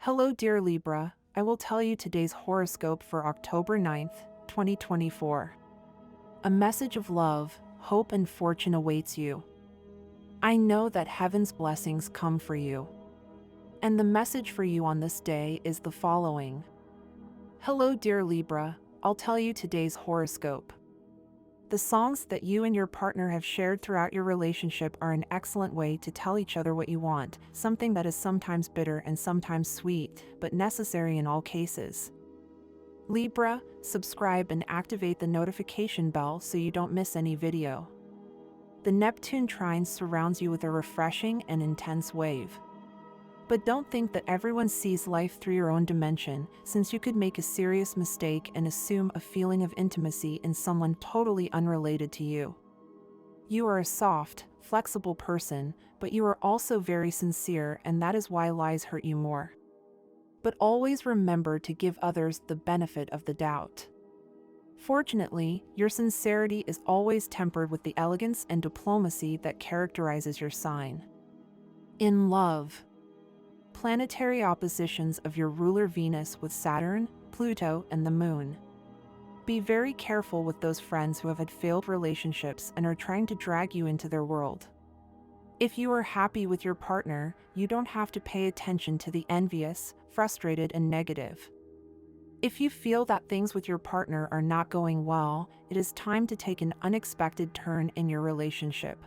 Hello, dear Libra. I will tell you today's horoscope for October 9th, 2024. A message of love, hope, and fortune awaits you. I know that heaven's blessings come for you. And the message for you on this day is the following. Hello, dear Libra. I'll tell you today's horoscope. The songs that you and your partner have shared throughout your relationship are an excellent way to tell each other what you want, something that is sometimes bitter and sometimes sweet, but necessary in all cases. Libra, subscribe and activate the notification bell so you don't miss any video. The Neptune trine surrounds you with a refreshing and intense wave. But don't think that everyone sees life through your own dimension, since you could make a serious mistake and assume a feeling of intimacy in someone totally unrelated to you. You are a soft, flexible person, but you are also very sincere, and that is why lies hurt you more. But always remember to give others the benefit of the doubt. Fortunately, your sincerity is always tempered with the elegance and diplomacy that characterizes your sign. In love, planetary oppositions of your ruler Venus with Saturn, Pluto, and the Moon. Be very careful with those friends who have had failed relationships and are trying to drag you into their world. If you are happy with your partner, you don't have to pay attention to the envious, frustrated, and negative. If you feel that things with your partner are not going well, it is time to take an unexpected turn in your relationship.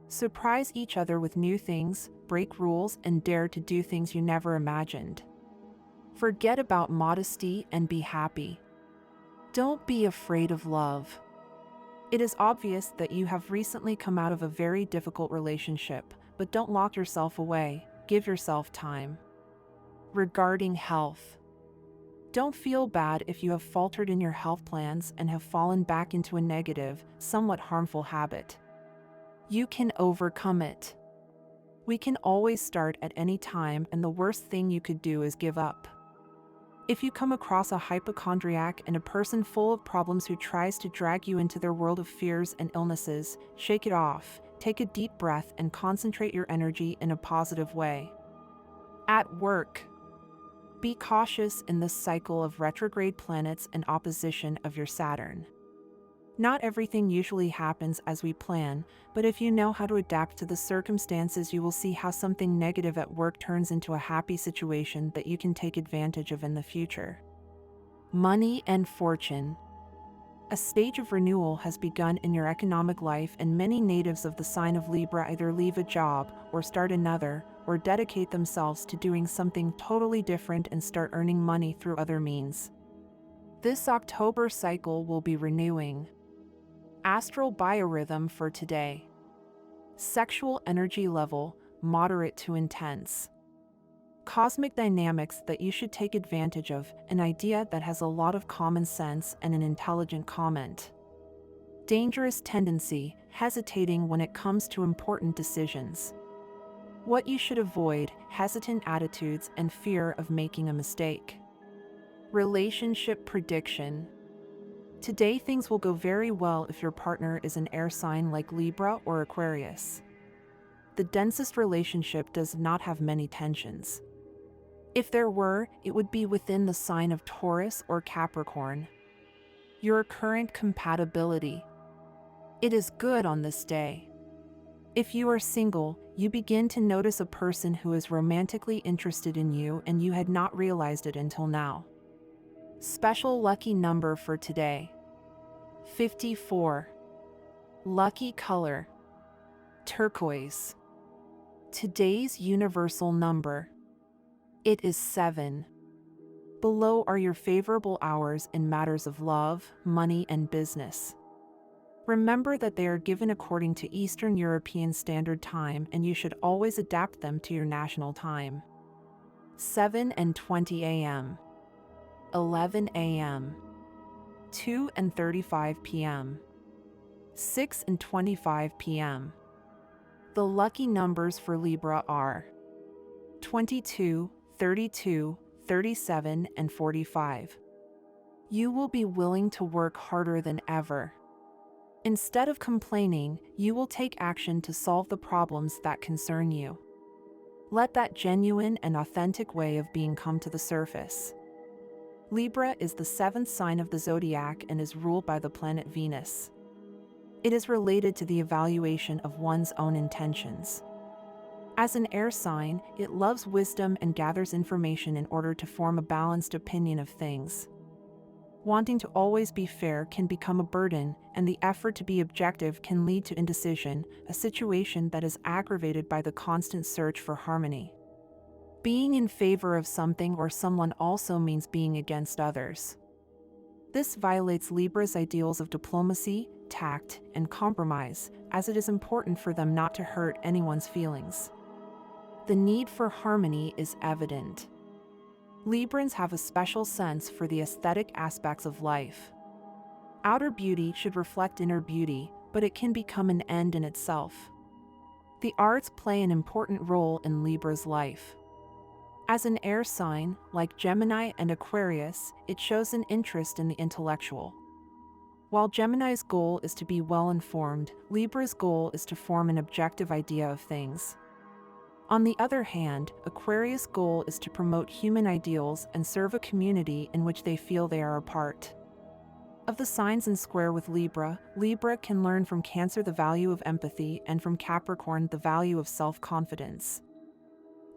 Surprise each other with new things, break rules, and dare to do things you never imagined. Forget about modesty and be happy. Don't be afraid of love. It is obvious that you have recently come out of a very difficult relationship, but don't lock yourself away, give yourself time. Regarding health, don't feel bad if you have faltered in your health plans and have fallen back into a negative, somewhat harmful habit. You can overcome it. We can always start at any time, and the worst thing you could do is give up. If you come across a hypochondriac and a person full of problems who tries to drag you into their world of fears and illnesses, shake it off, take a deep breath, and concentrate your energy in a positive way. At work, be cautious in this cycle of retrograde planets and opposition of your Saturn. Not everything usually happens as we plan, but if you know how to adapt to the circumstances, you will see how something negative at work turns into a happy situation that you can take advantage of in the future. Money and fortune. A stage of renewal has begun in your economic life, and many natives of the sign of Libra either leave a job, or start another, or dedicate themselves to doing something totally different and start earning money through other means. This October cycle will be renewing. Astral biorhythm for today. Sexual energy level, moderate to intense. Cosmic dynamics that you should take advantage of, an idea that has a lot of common sense and an intelligent comment. Dangerous tendency, hesitating when it comes to important decisions. What you should avoid, hesitant attitudes and fear of making a mistake. Relationship prediction. Today things will go very well if your partner is an air sign like Libra or Aquarius. The densest relationship does not have many tensions. If there were, it would be within the sign of Taurus or Capricorn. Your current compatibility. It is good on this day. If you are single, you begin to notice a person who is romantically interested in you and you had not realized it until now. Special lucky number for today. 54. Lucky color. Turquoise. Today's universal number. It is 7. Below are your favorable hours in matters of love, money, and business. Remember that they are given according to Eastern European Standard Time, and you should always adapt them to your national time. 7:20 a.m. 11 a.m. 2:35 p.m. 6:25 p.m. The lucky numbers for Libra are 22, 32, 37, and 45. You will be willing to work harder than ever. Instead of complaining, you will take action to solve the problems that concern you. Let that genuine and authentic way of being come to the surface. Libra is the seventh sign of the zodiac and is ruled by the planet Venus. It is related to the evaluation of one's own intentions. As an air sign, it loves wisdom and gathers information in order to form a balanced opinion of things. Wanting to always be fair can become a burden, and the effort to be objective can lead to indecision, a situation that is aggravated by the constant search for harmony. Being in favor of something or someone also means being against others. This violates Libra's ideals of diplomacy, tact, and compromise, as it is important for them not to hurt anyone's feelings. The need for harmony is evident. Librans have a special sense for the aesthetic aspects of life. Outer beauty should reflect inner beauty, but it can become an end in itself. The arts play an important role in Libra's life. As an air sign, like Gemini and Aquarius, it shows an interest in the intellectual. While Gemini's goal is to be well-informed, Libra's goal is to form an objective idea of things. On the other hand, Aquarius' goal is to promote human ideals and serve a community in which they feel they are a part. Of the signs in square with Libra, Libra can learn from Cancer the value of empathy and from Capricorn the value of self-confidence.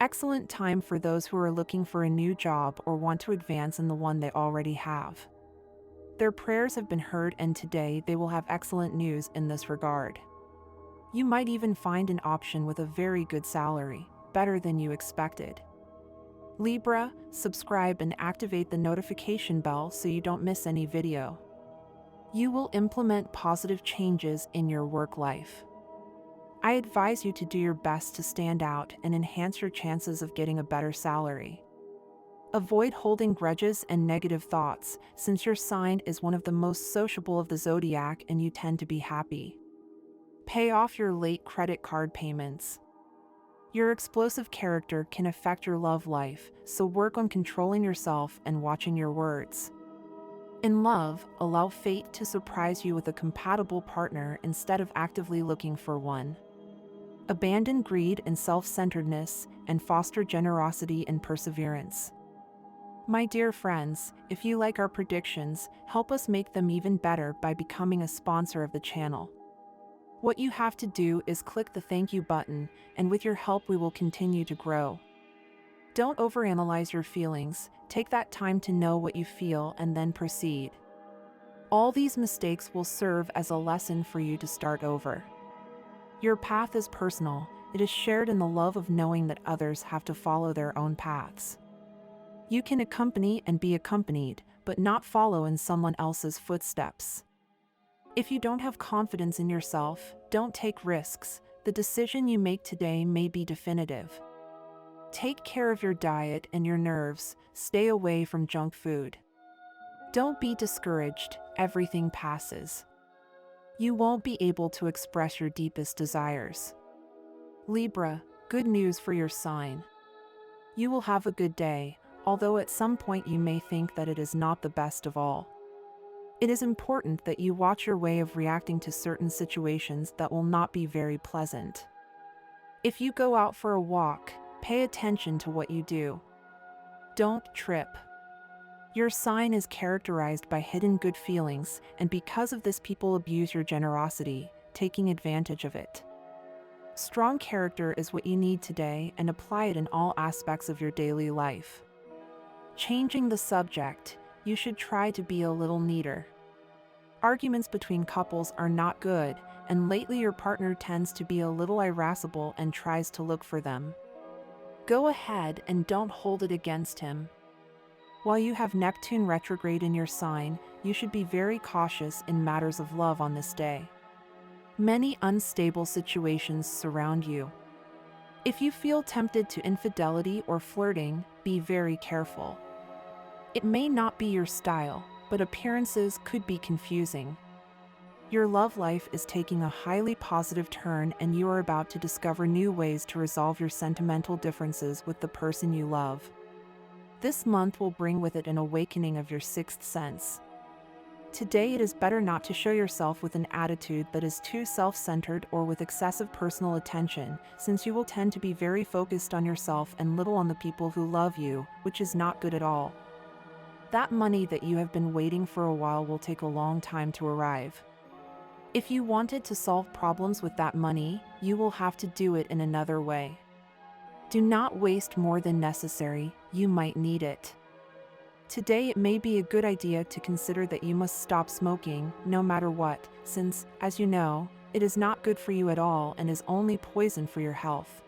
Excellent time for those who are looking for a new job or want to advance in the one they already have. Their prayers have been heard, and today they will have excellent news in this regard. You might even find an option with a very good salary, better than you expected. Libra, subscribe and activate the notification bell so you don't miss any video. You will implement positive changes in your work life. I advise you to do your best to stand out and enhance your chances of getting a better salary. Avoid holding grudges and negative thoughts, since your sign is one of the most sociable of the zodiac and you tend to be happy. Pay off your late credit card payments. Your explosive character can affect your love life, so work on controlling yourself and watching your words. In love, allow fate to surprise you with a compatible partner instead of actively looking for one. Abandon greed and self-centeredness and foster generosity and perseverance. My dear friends, if you like our predictions, help us make them even better by becoming a sponsor of the channel. What you have to do is click the thank you button, and with your help we will continue to grow. Don't overanalyze your feelings, take that time to know what you feel and then proceed. All these mistakes will serve as a lesson for you to start over. Your path is personal, it is shared in the love of knowing that others have to follow their own paths. You can accompany and be accompanied, but not follow in someone else's footsteps. If you don't have confidence in yourself, don't take risks. The decision you make today may be definitive. Take care of your diet and your nerves, stay away from junk food. Don't be discouraged, everything passes. You won't be able to express your deepest desires. Libra, good news for your sign. You will have a good day, although at some point you may think that it is not the best of all. It is important that you watch your way of reacting to certain situations that will not be very pleasant. If you go out for a walk, pay attention to what you do. Don't trip. Your sign is characterized by hidden good feelings, and because of this people abuse your generosity, taking advantage of it. Strong character is what you need today, and apply it in all aspects of your daily life. Changing the subject, you should try to be a little neater. Arguments between couples are not good, and lately your partner tends to be a little irascible and tries to look for them. Go ahead and don't hold it against him. While you have Neptune retrograde in your sign, you should be very cautious in matters of love on this day. Many unstable situations surround you. If you feel tempted to infidelity or flirting, be very careful. It may not be your style, but appearances could be confusing. Your love life is taking a highly positive turn, and you are about to discover new ways to resolve your sentimental differences with the person you love. This month will bring with it an awakening of your sixth sense. Today it is better not to show yourself with an attitude that is too self-centered or with excessive personal attention, since you will tend to be very focused on yourself and little on the people who love you, which is not good at all. That money that you have been waiting for a while will take a long time to arrive. If you wanted to solve problems with that money, you will have to do it in another way. Do not waste more than necessary, you might need it. Today it may be a good idea to consider that you must stop smoking, no matter what, since, as you know, it is not good for you at all and is only poison for your health.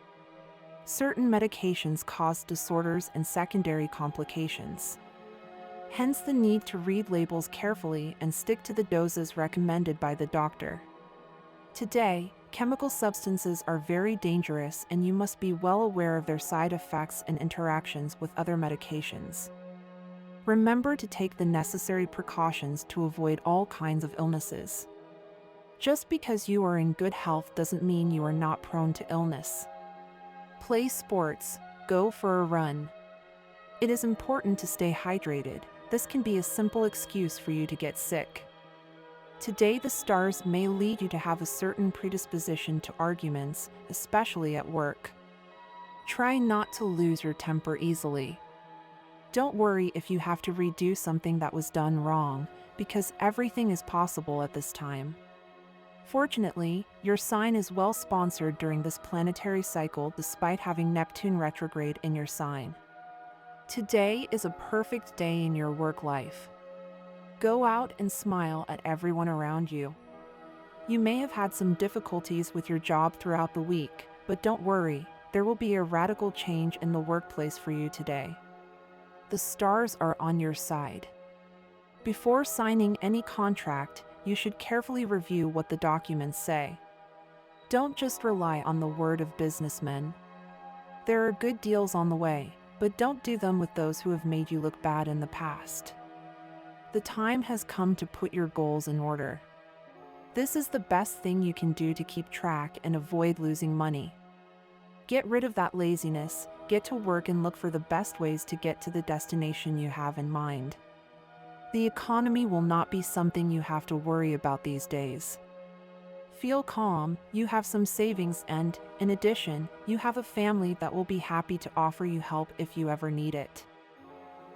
Certain medications cause disorders and secondary complications. Hence the need to read labels carefully and stick to the doses recommended by the doctor. Today, chemical substances are very dangerous and you must be well aware of their side effects and interactions with other medications. Remember to take the necessary precautions to avoid all kinds of illnesses. Just because you are in good health doesn't mean you are not prone to illness. Play sports, go for a run. It is important to stay hydrated. This can be a simple excuse for you to get sick. Today the stars may lead you to have a certain predisposition to arguments, especially at work. Try not to lose your temper easily. Don't worry if you have to redo something that was done wrong, because everything is possible at this time. Fortunately, your sign is well sponsored during this planetary cycle despite having Neptune retrograde in your sign. Today is a perfect day in your work life. Go out and smile at everyone around you. You may have had some difficulties with your job throughout the week, but don't worry, there will be a radical change in the workplace for you today. The stars are on your side. Before signing any contract, you should carefully review what the documents say. Don't just rely on the word of businessmen. There are good deals on the way, but don't do them with those who have made you look bad in the past. The time has come to put your goals in order. This is the best thing you can do to keep track and avoid losing money. Get rid of that laziness, get to work and look for the best ways to get to the destination you have in mind. The economy will not be something you have to worry about these days. Feel calm, you have some savings and, in addition, you have a family that will be happy to offer you help if you ever need it.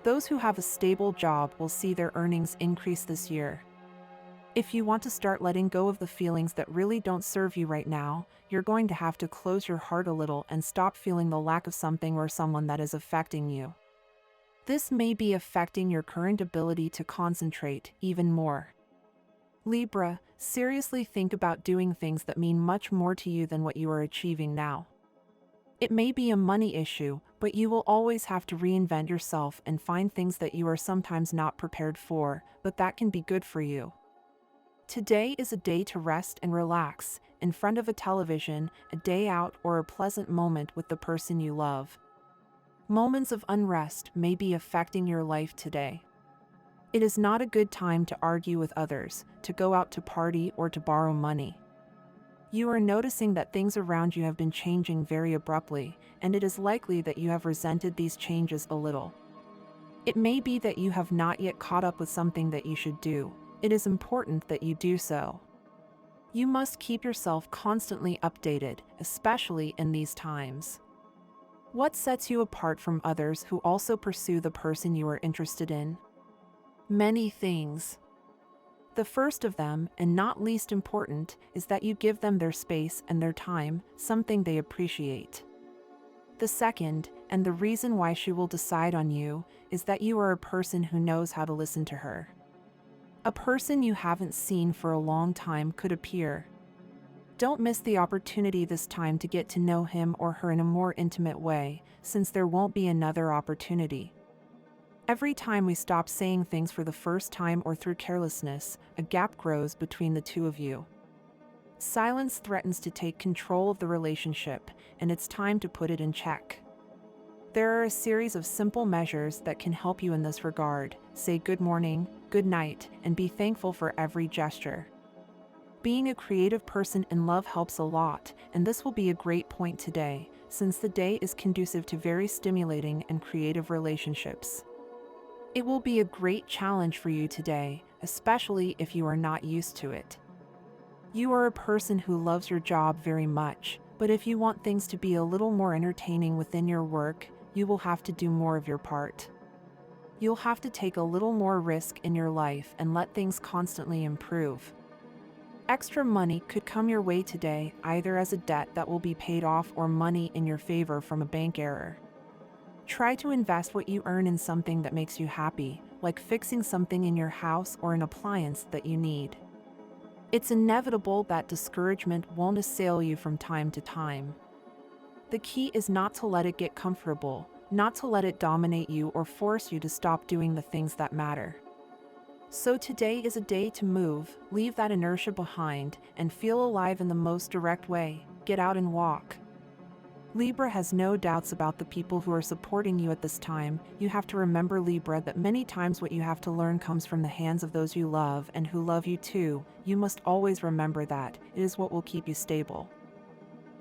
Those who have a stable job will see their earnings increase this year. If you want to start letting go of the feelings that really don't serve you right now, you're going to have to close your heart a little and stop feeling the lack of something or someone that is affecting you. This may be affecting your current ability to concentrate even more. Libra, seriously think about doing things that mean much more to you than what you are achieving now. It may be a money issue, but you will always have to reinvent yourself and find things that you are sometimes not prepared for, but that can be good for you. Today is a day to rest and relax, in front of a television, a day out, or a pleasant moment with the person you love. Moments of unrest may be affecting your life today. It is not a good time to argue with others, to go out to party, or to borrow money. You are noticing that things around you have been changing very abruptly, and it is likely that you have resented these changes a little. It may be that you have not yet caught up with something that you should do. It is important that you do so. You must keep yourself constantly updated, especially in these times. What sets you apart from others who also pursue the person you are interested in? Many things. The first of them, and not least important, is that you give them their space and their time, something they appreciate. The second, and the reason why she will decide on you, is that you are a person who knows how to listen to her. A person you haven't seen for a long time could appear. Don't miss the opportunity this time to get to know him or her in a more intimate way, since there won't be another opportunity. Every time we stop saying things for the first time or through carelessness, a gap grows between the two of you. Silence threatens to take control of the relationship, and it's time to put it in check. There are a series of simple measures that can help you in this regard. Say good morning, good night, and be thankful for every gesture. Being a creative person in love helps a lot, and this will be a great point today, since the day is conducive to very stimulating and creative relationships. It will be a great challenge for you today, especially if you are not used to it. You are a person who loves your job very much, but if you want things to be a little more entertaining within your work, you will have to do more of your part. You'll have to take a little more risk in your life and let things constantly improve. Extra money could come your way today, either as a debt that will be paid off or money in your favor from a bank error. Try to invest what you earn in something that makes you happy, like fixing something in your house or an appliance that you need. It's inevitable that discouragement won't assail you from time to time. The key is not to let it get comfortable, not to let it dominate you or force you to stop doing the things that matter. So today is a day to move, leave that inertia behind, and feel alive in the most direct way. Get out and walk. Libra has no doubts about the people who are supporting you at this time. You have to remember, Libra, that many times what you have to learn comes from the hands of those you love and who love you too. You must always remember that. It is what will keep you stable.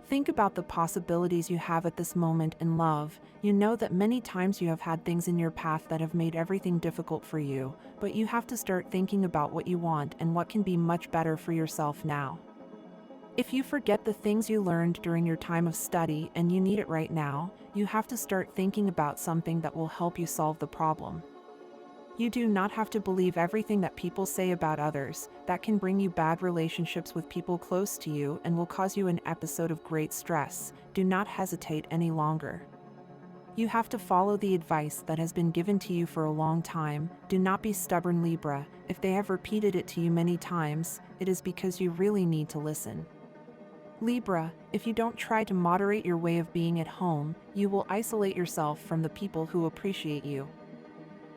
Think about the possibilities you have at this moment in love. You know that many times you have had things in your path that have made everything difficult for you, but you have to start thinking about what you want and what can be much better for yourself now. If you forget the things you learned during your time of study and you need it right now, you have to start thinking about something that will help you solve the problem. You do not have to believe everything that people say about others. That can bring you bad relationships with people close to you and will cause you an episode of great stress. Do not hesitate any longer. You have to follow the advice that has been given to you for a long time. Do not be stubborn, Libra. If they have repeated it to you many times, it is because you really need to listen. Libra, if you don't try to moderate your way of being at home, you will isolate yourself from the people who appreciate you.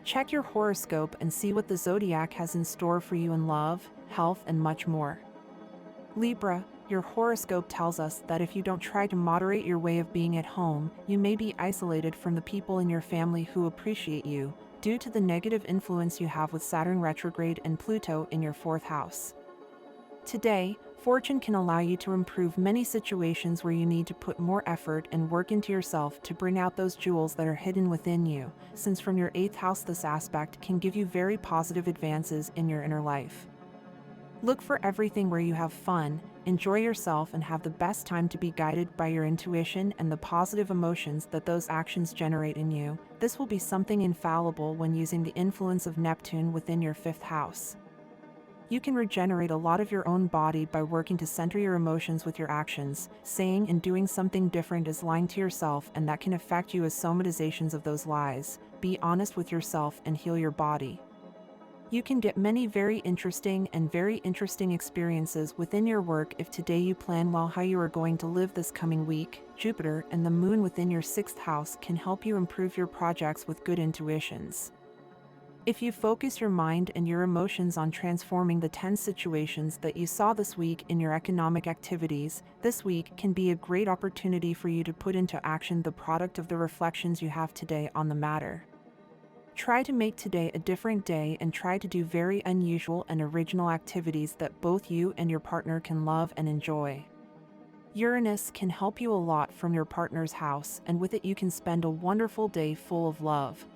Check your horoscope and see what the zodiac has in store for you in love, health, and much more. Libra, your horoscope tells us that if you don't try to moderate your way of being at home, you may be isolated from the people in your family who appreciate you, due to the negative influence you have with Saturn retrograde and Pluto in your 4th house. Today, fortune can allow you to improve many situations where you need to put more effort and work into yourself to bring out those jewels that are hidden within you, since from your 8th house this aspect can give you very positive advances in your inner life. Look for everything where you have fun, enjoy yourself, and have the best time to be guided by your intuition and the positive emotions that those actions generate in you. This will be something infallible when using the influence of Neptune within your 5th house. You can regenerate a lot of your own body by working to center your emotions with your actions. Saying and doing something different is lying to yourself, and that can affect you as somatizations of those lies. Be honest with yourself and heal your body. You can get many very interesting experiences within your work if today you plan well how you are going to live this coming week. Jupiter and the Moon within your 6th house can help you improve your projects with good intuitions. If you focus your mind and your emotions on transforming the 10 situations that you saw this week in your economic activities, this week can be a great opportunity for you to put into action the product of the reflections you have today on the matter. Try to make today a different day and try to do very unusual and original activities that both you and your partner can love and enjoy. Uranus can help you a lot from your partner's house, and with it you can spend a wonderful day full of love.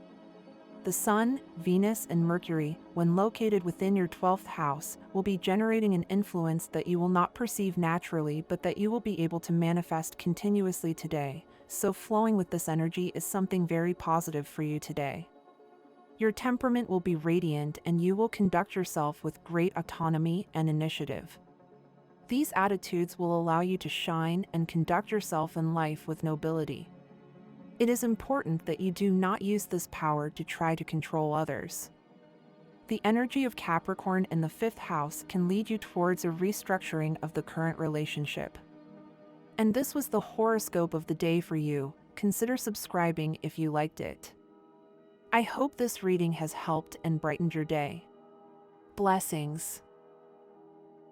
The Sun, Venus, and Mercury, when located within your 12th house, will be generating an influence that you will not perceive naturally but that you will be able to manifest continuously today. So flowing with this energy is something very positive for you today. Your temperament will be radiant and you will conduct yourself with great autonomy and initiative. These attitudes will allow you to shine and conduct yourself in life with nobility. It is important that you do not use this power to try to control others. The energy of Capricorn in the 5th house can lead you towards a restructuring of the current relationship. And this was the horoscope of the day for you. Consider subscribing if you liked it. I hope this reading has helped and brightened your day. Blessings.